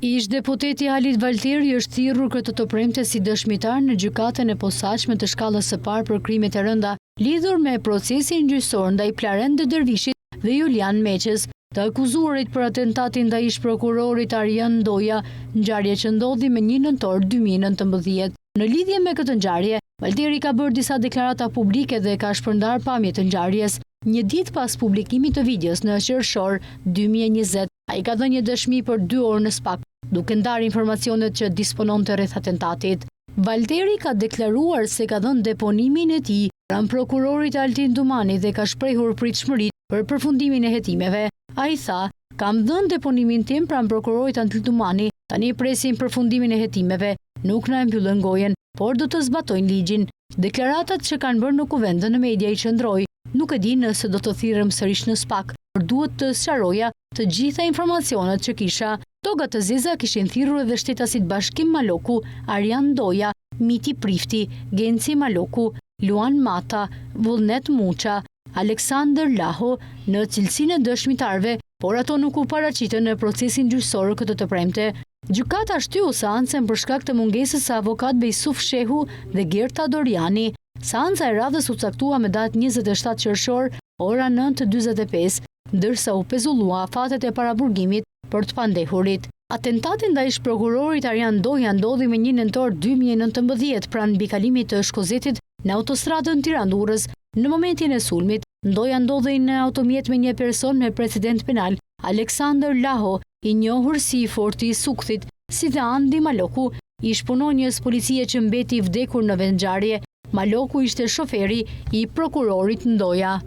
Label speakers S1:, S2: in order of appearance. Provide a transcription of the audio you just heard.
S1: Ish deputeti Halit Valteri është thirrur këtë të premte si dëshmitar në gjykatën e posaçme të shkallës së parë për krimet e rënda lidhur me procesin gjyqësor ndaj Plarend Dervishit dhe Julian Meqes, të akuzuarit për atentatin ndaj ish prokurorit Arjan Ndoja, ngjarje që ndodhi me 1 nëntor 2019. Në lidhje me këtë ngjarje, Valteri ka bërë disa deklarata publike dhe ka shpërndar pamje të ngjarjes. Një ditë pas publikimit të videos në qershor 2020, ai ka dhënë një dëshmi për 2 orë në SPAK, duke ndarë informacionet që dispononte rreth atentatit. Valteri ka deklaruar se ka dhënë deponimin e tij pranë prokurorit Altin Dumani dhe ka shprehur pritshmëri për përfundimin e hetimeve. Ai tha: "Kam dhënë deponimin tim pranë prokurorit Altin Dumani, tani presim përfundimin e hetimeve, nuk na mbyllën gojen, por do të zbatojnë ligjin." Deklaratat që kanë bërë në kuvendën në media i qëndroi: "Nuk e di nëse do të thirrem sërish në SPAK, por duhet të sqaroja të gjitha informacionet që kisha." Toga të zeza kishin thirrur edhe shtetasit Bashkim Maloku, Arjan Ndoja, Miti Prifti, Genci Maloku, Luan Mata, Vullnet Muça, Aleksandër Laho në cilësinë e dëshmitarëve, por ato nuk u paraqiten në procesin gjyqësor këtë të premte. Gjykata shtyu seancën për shkak të mungesës së avokatëve Yusuf Shehu dhe Gerta Doriani. Seanca e radhës u caktua me datë 27 qershor, ora 9:45, ndërsa u pezullua afatet e paraburgimit për të pandehurit. Atentati ndaj ish prokurorit Arjan Ndoja ndodhi me 1 nëntor 2019 pranë mbikalimit të shkozetit në autostradën Tiranë-Durrës. Në momentin e sulmit, Ndoja ndodhej në automjet me një person me precedent penal, Aleksandër Laho, i njohur si i forti i Sukthit, si dhe Andi Maloku, ish punonjës policie që mbeti i vdekur në vendngjarje. Maloku ishte shoferi i prokurorit Ndoja.